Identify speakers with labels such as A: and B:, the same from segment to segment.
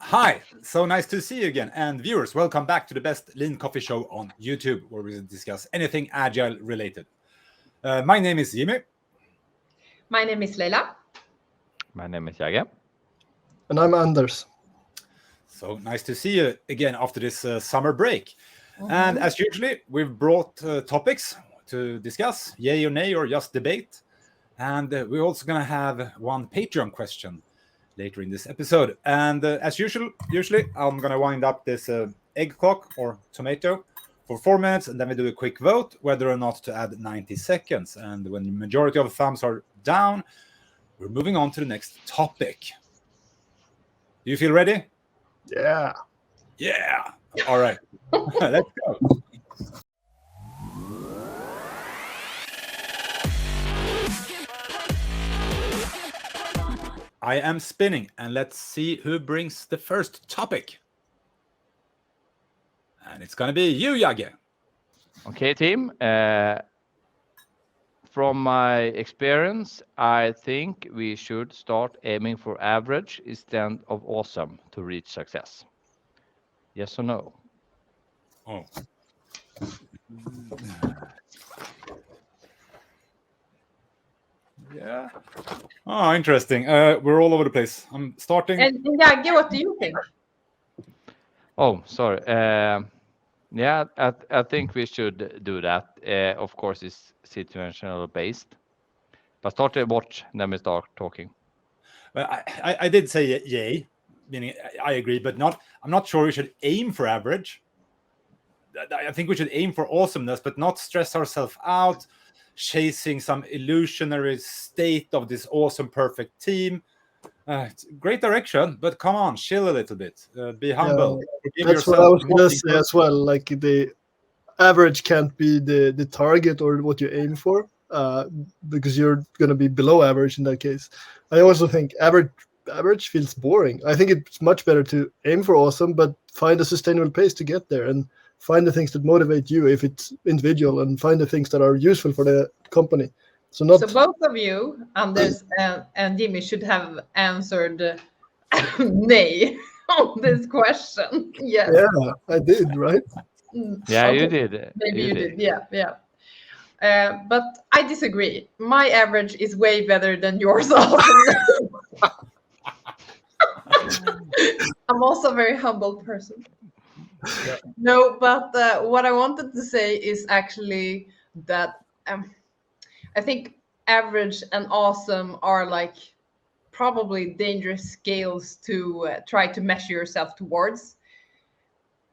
A: Hi, so nice to see you again. And viewers, welcome back to the best lean coffee show on YouTube, where we discuss anything Agile related. My name is Jimmy.
B: My name is Leila.
C: My name is Jagge.
D: And I'm Anders.
A: So nice to see you again after this summer break. And as usually, we've brought topics to discuss, yay or nay, or just debate. And we're also going to have one Patreon question later in this episode. And as usually, I'm going to wind up this egg clock or tomato for 4 minutes, and then we do a quick vote whether or not to add 90 seconds. And when the majority of thumbs are down, we're moving on to the next topic. Do you feel ready?
D: Yeah.
A: Yeah. All right. Let's go. I am spinning, and let's see who brings the first topic. And it's going to be you, Jagge.
C: Okay, team. From my experience, I think we should start aiming for average instead of awesome to reach success. Yes or no?
A: Oh. Yeah. Oh, interesting. We're all over the place. I'm starting.
B: And Jagge, what do you think?
C: Oh, sorry. Yeah, I think we should do that. Of course, it's situational based. But start to watch, then we start talking.
A: Well, I did say yay, meaning I agree, but I'm not sure we should aim for average. I think we should aim for awesomeness, but not stress ourselves out, chasing some illusionary state of this awesome, perfect team. It's great direction, but come on, chill a little bit. Be humble.
D: That's what I was going to say as well. Like the average can't be the target or what you aim for, because you're going to be below average in that case. I also think average feels boring. I think it's much better to aim for awesome, but find a sustainable pace to get there and find the things that motivate you if it's individual, and find the things that are useful for the company. So
B: both of you, Anders and Jimmy, should have answered nay on this question. Yes.
D: Yeah, I did, right?
C: Yeah,
B: Okay.
C: you did.
B: Maybe you did. Yeah. But I disagree. My average is way better than yours. I'm also a very humble person.
A: Yeah.
B: No, but what I wanted to say is actually that I think average and awesome are like probably dangerous scales to try to measure yourself towards.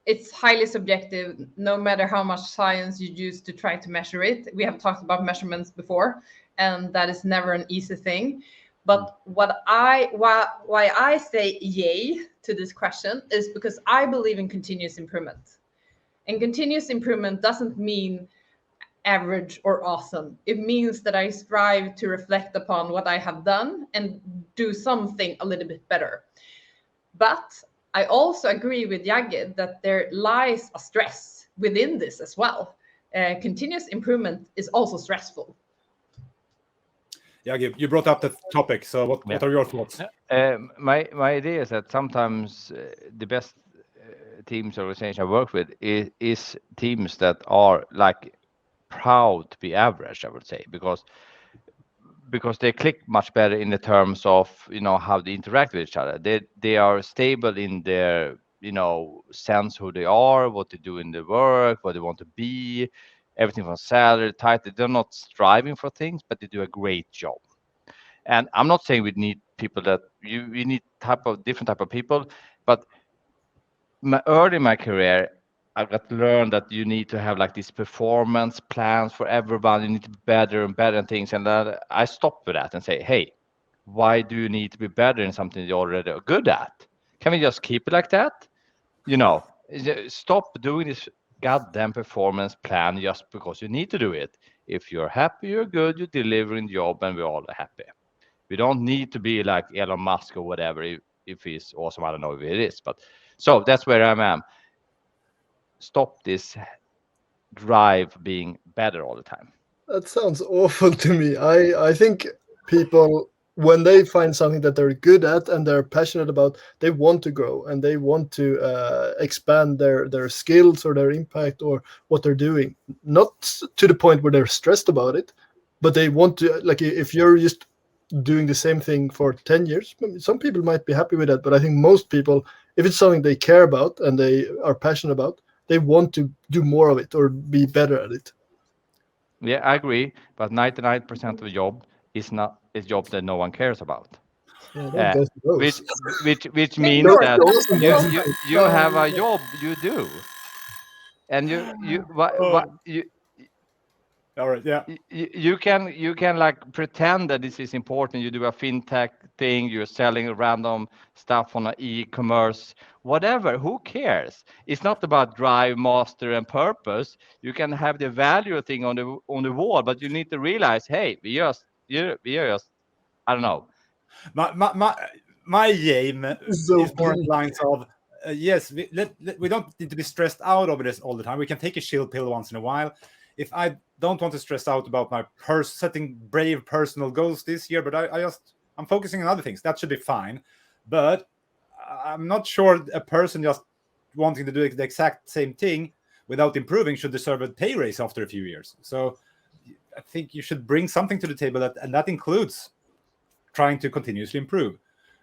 B: It's highly subjective, no matter how much science you use to try to measure it. We have talked about measurements before, and that is never an easy thing. But why I say yay to this question is because I believe in continuous improvement. And continuous improvement doesn't mean average or awesome. It means that I strive to reflect upon what I have done and do something a little bit better. But I also agree with Jagge that there lies a stress within this as well. Continuous improvement is also stressful.
A: Yeah, you brought up the topic. So what are your thoughts?
C: My idea is that sometimes the best teams or organizations I work with is teams that are like proud to be average, I would say, because they click much better in the terms of how they interact with each other. They are stable in their sense who they are, what they do in their work, what they want to be, everything from salary, title. They're not striving for things, but they do a great job. And I'm not saying we need people that we need different type of people, but early in my career, I got to learn that you need to have like these performance plans for everyone. You need to be better and better and things. And I stopped with that and say, hey, why do you need to be better in something you're already good at? Can we just keep it like that? Stop doing this goddamn performance plan just because you need to do it. If you're happy, you're good, you're delivering the job, and we're all happy. We don't need to be like Elon Musk or whatever. If he's awesome, I don't know if it is, but so that's where I am. Stop this drive being better all the time.
D: That sounds awful to me. I think people when they find something that they're good at and they're passionate about, they want to grow and they want to expand their skills or their impact or what they're doing. Not to the point where they're stressed about it, but they want to, like, if you're just doing the same thing for 10 years, some people might be happy with that, but I think most people, if it's something they care about and they are passionate about, they want to do more of it or be better at it.
C: Yeah, I agree, but 99% of the job is not a job that no one cares about.
D: Yeah, that goes to those.
C: Which means
B: Sure,
C: that
B: that's
C: you have a job you do, and
A: All right, yeah.
C: you can like pretend that this is important. You do a fintech thing, you're selling random stuff on an e-commerce, whatever. Who cares? It's not about drive, master, and purpose. You can have the value thing on the wall, but you need to realize, hey, we are just I don't know.
A: My aim is more in lines of yes, we don't need to be stressed out over this all the time. We can take a chill pill once in a while. If I don't want to stress out about my setting brave personal goals this year, but I'm focusing on other things. That should be fine. But I'm not sure a person just wanting to do the exact same thing without improving should deserve a pay raise after a few years. So I think you should bring something to the table and that includes trying to continuously improve.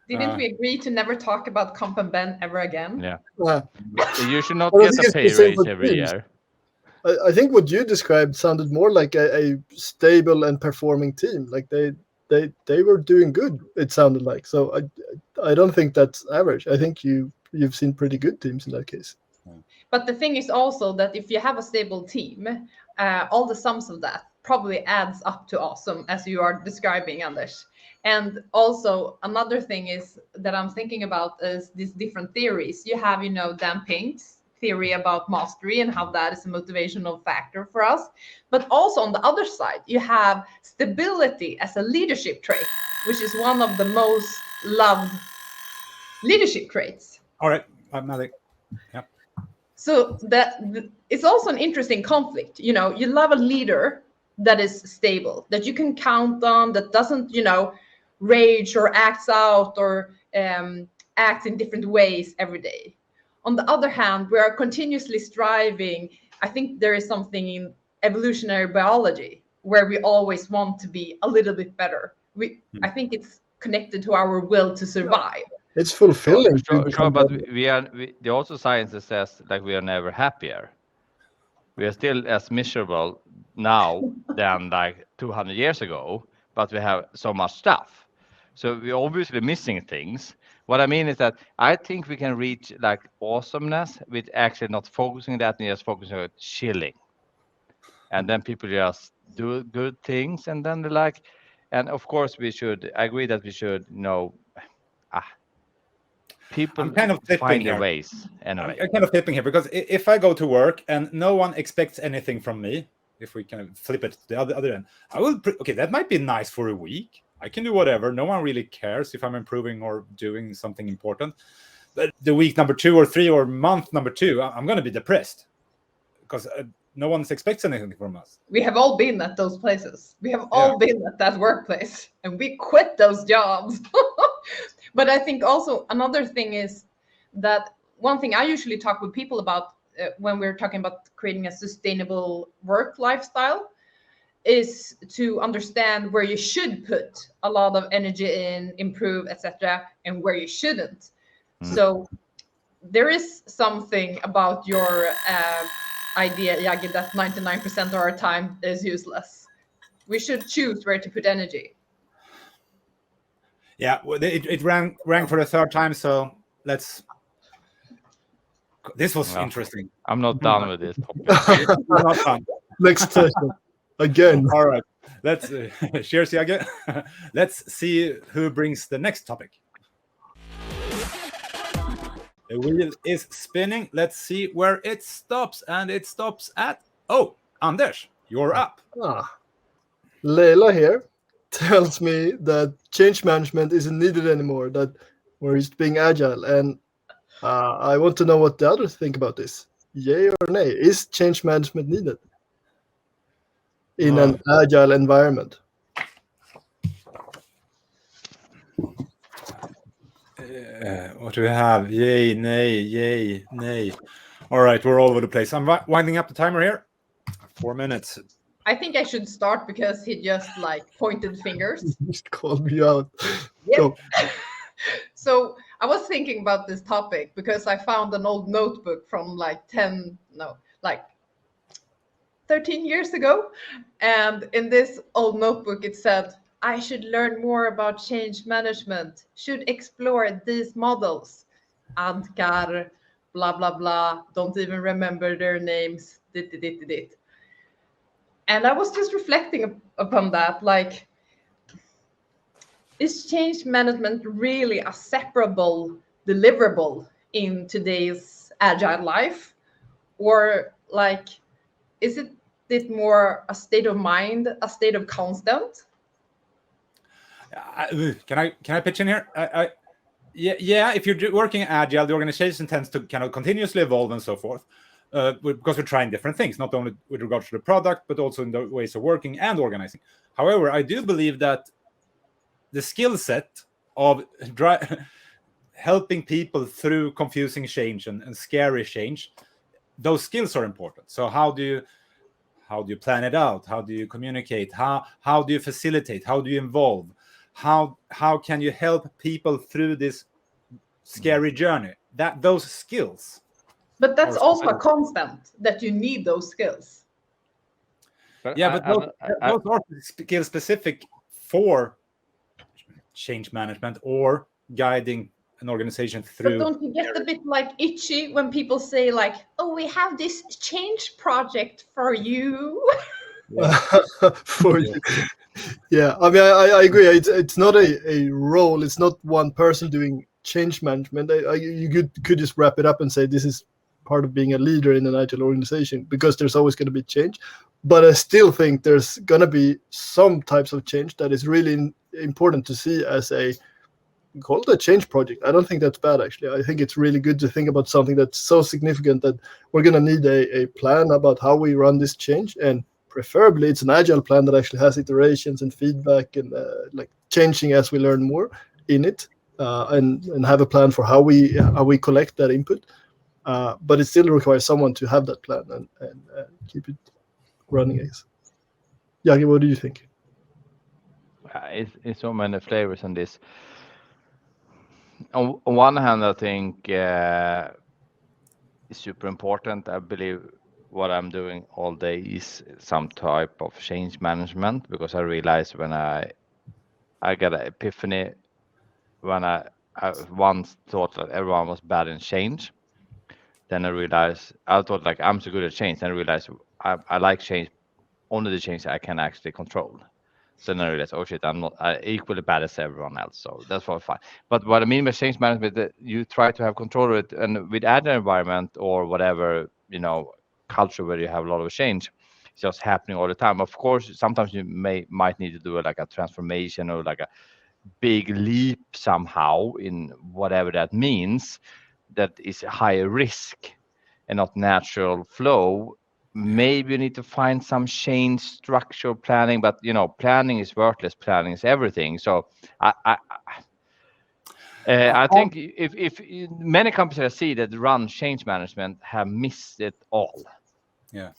B: Didn't we agree to never talk about comp and ben ever again?
C: Yeah. You should not
D: Well, I
C: get
D: think
C: a pay
D: it's the same
C: raise
D: for
C: every
D: teams.
C: year.
D: I think what you described sounded more like a stable and performing team. Like they were doing good, it sounded like. So I don't think that's average. I think you've seen pretty good teams in that case.
B: But the thing is also that if you have a stable team, all the sums of that probably adds up to awesome, as you are describing, Anders. And also another thing is that I'm thinking about is these different theories. You have, Dan Pink's theory about mastery and how that is a motivational factor for us. But also on the other side, you have stability as a leadership trait, which is one of the most loved leadership traits.
A: All right, Malik. Yeah.
B: So it's also an interesting conflict. You love a leader that is stable, that you can count on, that doesn't, rage or acts out or acts in different ways every day. On the other hand, we are continuously striving. I think there is something in evolutionary biology where we always want to be a little bit better. I think it's connected to our will to survive.
D: It's fulfilling.
C: Sure, but the also science says like we are never happier. We are still as miserable now than like 200 years ago, but we have so much stuff. So we're obviously missing things. What I mean is that I think we can reach like awesomeness with actually not focusing that and just focusing on chilling. And then people just do good things, and then they're like, and of course I agree that we should people
A: I'm kind of
C: find their
A: here.
C: ways anyway.
A: I'm kind of flipping here because if I go to work and no one expects anything from me, if we can flip it to the other end, I will. Okay, that might be nice for a week. I can do whatever. No one really cares if I'm improving or doing something important. But the week number 2 or 3 or month number 2, I'm going to be depressed because no one expects anything from us.
B: We have all been at those places. We have all been at that workplace, and we quit those jobs. But I think also another thing is that one thing I usually talk with people about when we're talking about creating a sustainable work lifestyle is to understand where you should put a lot of energy in, improve, etc., and where you shouldn't. So there is something about your idea, Jagge, that 99% of our time is useless. We should choose where to put energy.
A: Yeah, it rang for the 3rd time, so let's. This was interesting.
C: I'm not done with this topic.
A: Not done.
D: Next session. Again.
A: All right. Let's cheers, Jagge. Let's see who brings the next topic. The wheel is spinning. Let's see where it stops. And it stops at... Oh, Anders, you're up.
D: Leila here tells me that change management isn't needed anymore, that we're just being agile. And I want to know what the others think about this. Yay or nay? Is change management needed in an agile environment?
A: What do we have? Yay, nay, yay, nay. All right, we're all over the place. I'm winding up the timer here. 4 minutes.
B: I think I should start because he just like pointed fingers.
D: Just called me out.
B: Yep.
D: Go.
B: So I was thinking about this topic because I found an old notebook from like 13 years ago. And in this old notebook, it said, I should learn more about change management, should explore these models. Adkar, blah, blah, blah, don't even remember their names, dit. And I was just reflecting upon that, like, is change management really a separable deliverable in today's agile life? Or like, is it more a state of mind, a state of constant?
A: Can I pitch in here? Yeah. If you're working agile, the organization tends to kind of continuously evolve and so forth, because we're trying different things, not only with regards to the product, but also in the ways of working and organizing. However, I do believe that the skill set of helping people through confusing change and scary change, those skills are important. So how do you plan it out? How do you communicate? How do you facilitate? How do you involve? How can you help people through this scary journey? Those skills.
B: But that's also a constant that you need those skills.
A: But those are skill specific for change management or guiding an organization through.
B: But don't you get a bit like itchy when people say like, oh, we have this change project for you?
D: For you. Yeah, I mean, I agree. It's not a role. It's not one person doing change management. You could just wrap it up and say this is part of being a leader in an agile organization, because there's always going to be change. But I still think there's going to be some types of change that is really important to see as call it a change project. I don't think that's bad, actually. I think it's really good to think about something that's so significant that we're going to need a plan about how we run this change, and preferably it's an agile plan that actually has iterations and feedback and like changing as we learn more in it, and have a plan for how we collect that input. But it still requires someone to have that plan and keep it running, I guess. Jagge, what do you think?
C: It's so many flavors in this. On one hand, I think it's super important. I believe what I'm doing all day is some type of change management, because I realized when I got an epiphany when I once thought that everyone was bad in change. Then I realized I thought like I'm so good at change. Then I realized I like change, only the change I can actually control. So then I realized, oh shit, I'm not equally bad as everyone else. So that's all fine. But what I mean by change management, that you try to have control of it, and with agile environment or whatever, culture where you have a lot of change, it's just happening all the time. Of course, sometimes you might need to do like a transformation or like a big leap somehow in whatever that means, that is a higher risk and not natural flow. Maybe you need to find some change structure planning, but planning is worthless. Planning is everything. So I think if many companies I see that run change management have missed it all.
A: Yeah,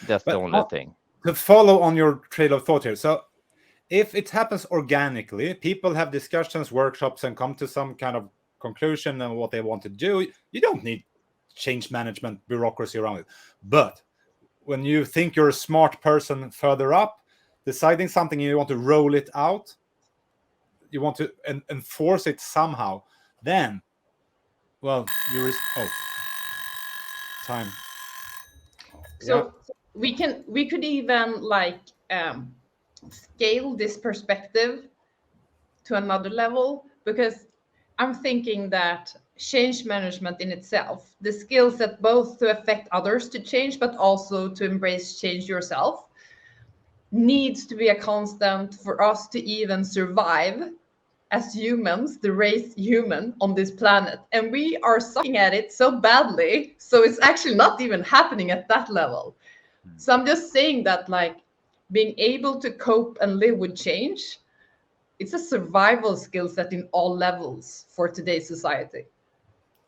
C: that's the only thing.
A: To follow on your trail of thought here, so if it happens organically, people have discussions, workshops, and come to some kind of conclusion on what they want to do, you don't need change management bureaucracy around it. But when you think you're a smart person further up, deciding something, you want to roll it out, you want to enforce it somehow, then, well, time.
B: So we could even like scale this perspective to another level, because I'm thinking that change management in itself, the skill set both to affect others to change, but also to embrace change yourself, needs to be a constant for us to even survive as humans, the race human on this planet. And we are sucking at it so badly, so it's actually not even happening at that level. So I'm just saying that like being able to cope and live with change it's a survival skill set in all levels for today's society.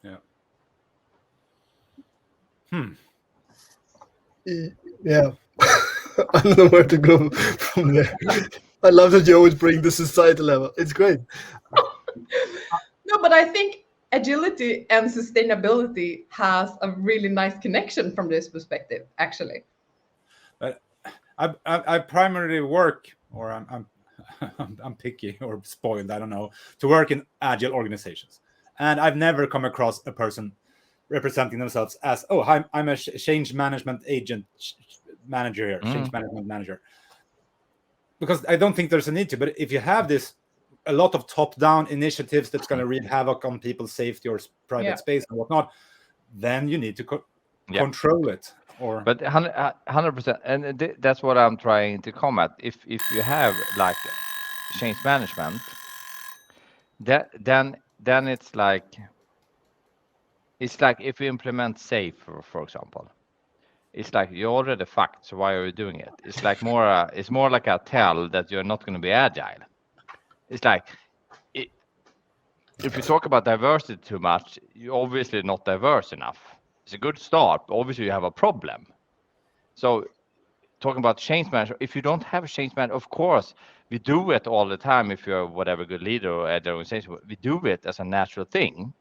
A: Yeah.
D: Yeah. I don't know where to go from there. I love that you always bring the societal level. It's great.
B: No, but I think agility and sustainability has a really nice connection from this perspective, actually.
A: But I primarily work, or I'm I'm picky or spoiled, I don't know, to work in agile organizations, and I've never come across a person representing themselves as, oh, I'm a change management agent, manager here, change management manager, because I don't think there's a need to. But if you have this, a lot of top-down initiatives that's going to wreak havoc on people's safety or private space and whatnot, then you need to control it. Or
C: But 100%, and that's what I'm trying to combat. If you have like change management, then it's like if you implement safe, for example, it's like you're already fucked. So why are you doing it? It's like it's more like a tell that you're not going to be agile. It's like if you talk about diversity too much, you're obviously not diverse enough. It's a good start, but obviously you have a problem. So talking about change management, if you don't have a change management, of course, we do it all the time. If you're whatever good leader or at the organization, we do it as a natural thing.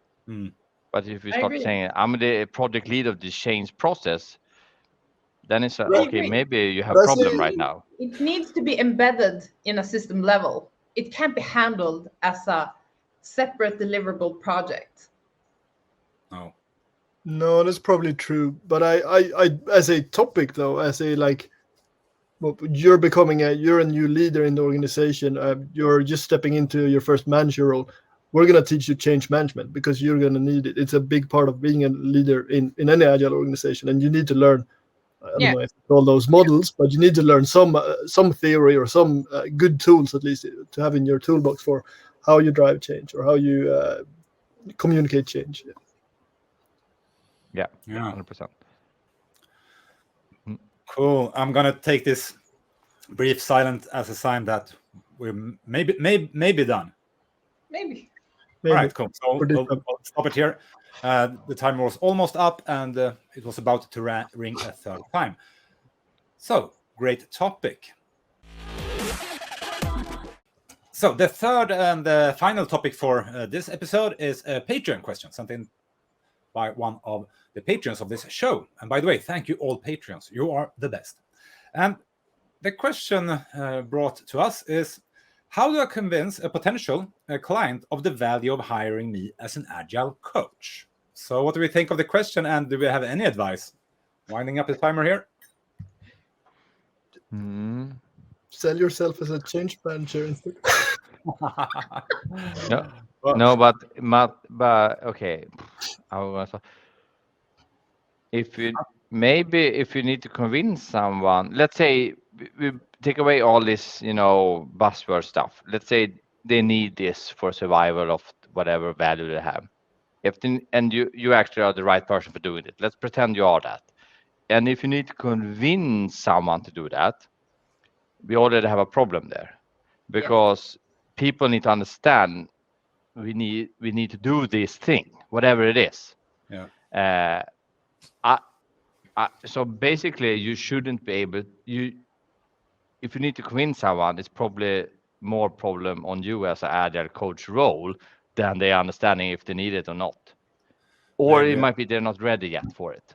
C: But if you start saying, I'm the project lead of this change process, then it's okay, maybe you have a problem right now.
B: It needs to be embedded in a system level. It can't be handled as a separate deliverable project.
D: No, that's probably true. But I as a topic though, as a like, well, you're a new leader in the organization. You're just stepping into your first manager role. We're gonna teach you change management because you're gonna need it. It's a big part of being a leader in any agile organization, and you need to learn. I don't know if it's all those models, but you need to learn some theory or some good tools at least to have in your toolbox for how you drive change or how you communicate change.
C: Yeah, 100%.
A: Cool. I'm gonna take this brief silence as a sign that we're maybe done.
B: Maybe.
A: All right, cool. So we'll stop it here. The timer was almost up, and it was about to ring a third time. So, great topic. So, the third and the final topic for this episode is a Patreon question, something by one of the patrons of this show. And by the way, thank you all Patreons. You are the best. And the question brought to us is, how do I convince a potential client of the value of hiring me as an agile coach? So what do we think of the question, and do we have any advice? Winding up the timer here.
D: Sell yourself as a change manager instead.
C: No, but okay. If you need to convince someone, let's say we take away all this, buzzword stuff. Let's say they need this for survival of whatever value they have. And you actually are the right person for doing it. Let's pretend you are that. And if you need to convince someone to do that, we already have a problem there, because people need to understand we need to do this thing, whatever it is. So basically, you shouldn't be able. If you need to convince someone, it's probably more problem on you as an agile coach role than they understanding if they need it or not, or it might be they're not ready yet for it.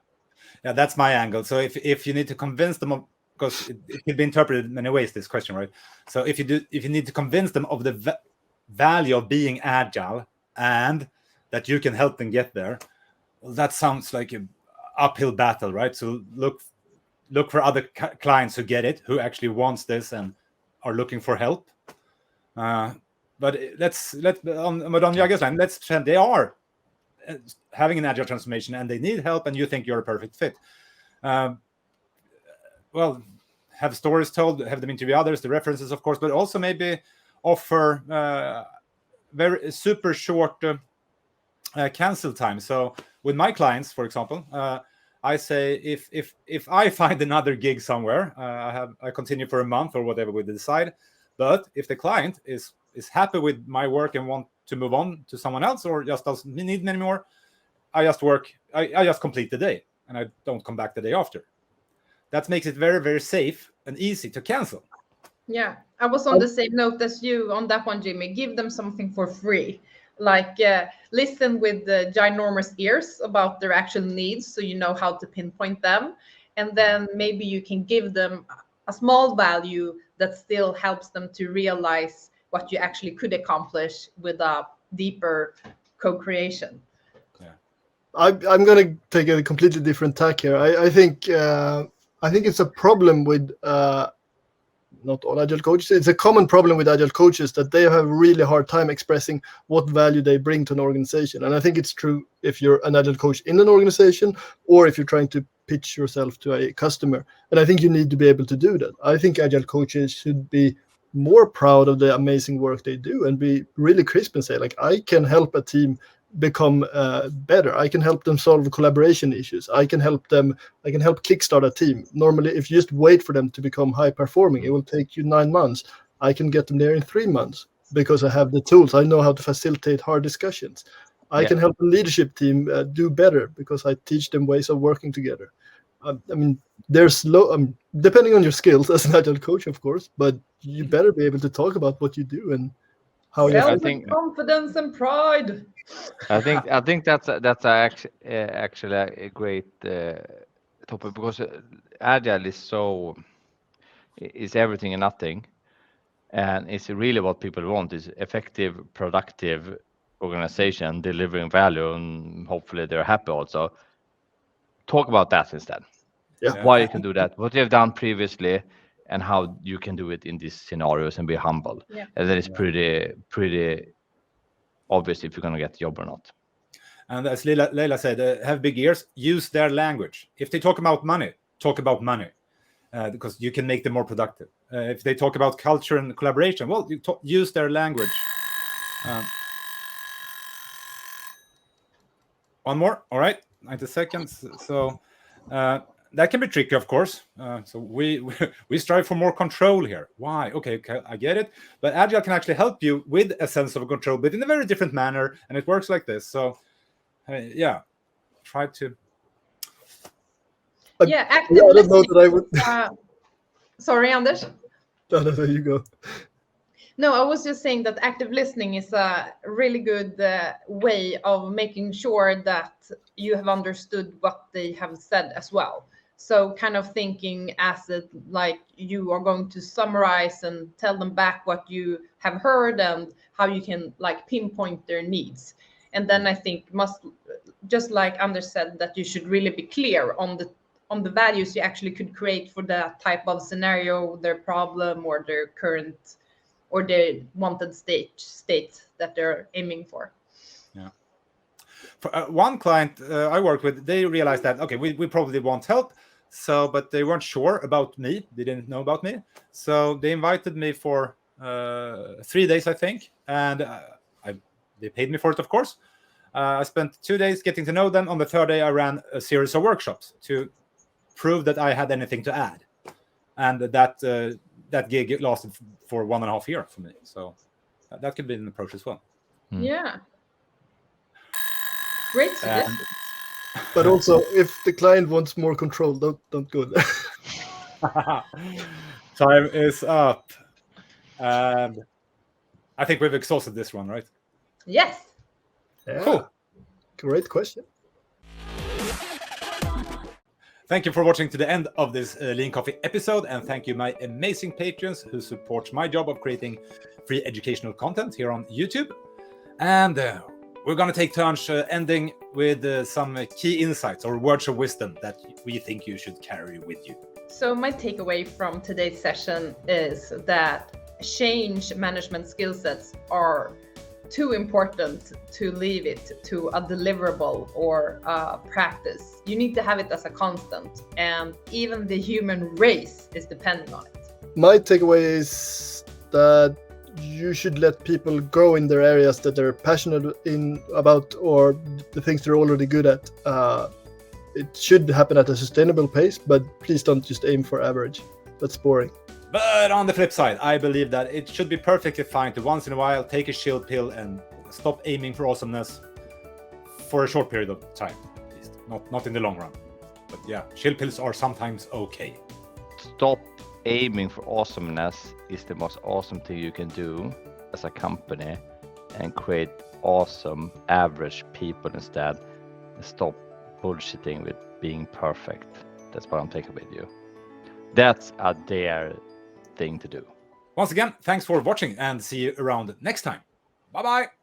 A: Yeah, that's my angle. So if you need to convince them of, because it can be interpreted in many ways, this question, right? So if you need to convince them of the value of being agile and that you can help them get there, well, that sounds like an uphill battle, right? So look for other clients who get it, who actually wants this and are looking for help. But on Jagge's line, let's pretend they are having an agile transformation and they need help, and you think you're a perfect fit. Well, have stories told, have them interview others, the references, of course, but also maybe offer very super short cancel time. So with my clients, for example, I say if I find another gig somewhere, I continue for a month or whatever we decide. But if the client is is happy with my work and want to move on to someone else, or just doesn't need me anymore, I just complete the day and I don't come back the day after. That makes it very, very safe and easy to cancel.
B: Yeah, I was on the same note as you on that one, Jimmy. Give them something for free. Like listen with the ginormous ears about their actual needs, so you know how to pinpoint them. And then maybe you can give them a small value that still helps them to realize what you actually could accomplish with a deeper co-creation.
A: Yeah.
D: I'm going to take a completely different tack here. I think it's a problem with not all Agile coaches. It's a common problem with Agile coaches that they have a really hard time expressing what value they bring to an organization. And I think it's true if you're an Agile coach in an organization or if you're trying to pitch yourself to a customer. And I think you need to be able to do that. I think Agile coaches should be more proud of the amazing work they do and be really crisp and say, like, I can help a team become better. I can help them solve collaboration issues. I can help kickstart a team. Normally, if you just wait for them to become high performing, it will take you 9 months. I can get them there in 3 months because I have the tools. I know how to facilitate hard discussions. I can help the leadership team do better because I teach them ways of working together. I mean, there's depending on your skills as an Agile coach, of course, but you better be able to talk about what you do and how you.
B: I think confidence and pride.
C: I think that's actually a great topic, because Agile is everything and nothing, and it's really what people want is effective, productive organization delivering value, and hopefully they're happy also. Talk about that instead.
D: Yeah.
C: Why you can do that, what you have done previously, and how you can do it in these scenarios, and be humble.
B: Yeah.
C: And then it's pretty obvious if you're going to get the job or not.
A: And as Leila said, have big ears, use their language. If they talk about money, talk about money, because you can make them more productive. If they talk about culture and collaboration, well, use their language. One more, all right, 90 seconds. So that can be tricky, of course. So we strive for more control here. Why? Okay, I get it. But Agile can actually help you with a sense of control, but in a very different manner, and it works like this. So, try to.
B: Active
D: I don't know
B: listening.
D: that I would.
B: Sorry, Anders.
D: No, there you go.
B: No, I was just saying that active listening is a really good way of making sure that you have understood what they have said as well. So kind of thinking as it like you are going to summarize and tell them back what you have heard and how you can like pinpoint their needs. And then I think just like Anders said, that you should really be clear on the values you actually could create for that type of scenario, their problem, or their current or their wanted state that they're aiming for.
A: Yeah. For one client I worked with, they realized that, okay, we probably want help. So, but they weren't sure about me. They didn't know about me. So they invited me for 3 days, I think. And they paid me for it, of course. I spent 2 days getting to know them. On the third day, I ran a series of workshops to prove that I had anything to add. And that gig lasted for 1.5 years for me. So that could be an approach as well.
B: Yeah. Great suggestion.
D: But also, if the client wants more control, don't go there.
A: Time is up. And I think we've exhausted this one, right?
B: Yes.
D: Yeah.
A: Cool.
D: Great question.
A: Thank you for watching to the end of this Lean Coffee episode, and thank you my amazing patrons who support my job of creating free educational content here on YouTube. And we're going to take turns ending with some key insights or words of wisdom that we think you should carry with you.
B: So my takeaway from today's session is that change management skill sets are too important to leave it to a deliverable or a practice. You need to have it as a constant, and even the human race is depending on it.
D: My takeaway is that you should let people grow in their areas that they're passionate about or the things they're already good at. It should happen at a sustainable pace, but please don't just aim for average. That's boring.
A: But on the flip side, I believe that it should be perfectly fine to once in a while take a chill pill and stop aiming for awesomeness for a short period of time, at least. Not in the long run. But yeah, chill pills are sometimes okay.
C: Stop aiming for awesomeness is the most awesome thing you can do as a company, and create awesome average people instead. Stop bullshitting with being perfect. That's what I'm taking with you. That's a dare thing to do.
A: Once again, thanks for watching and see you around next time. Bye bye.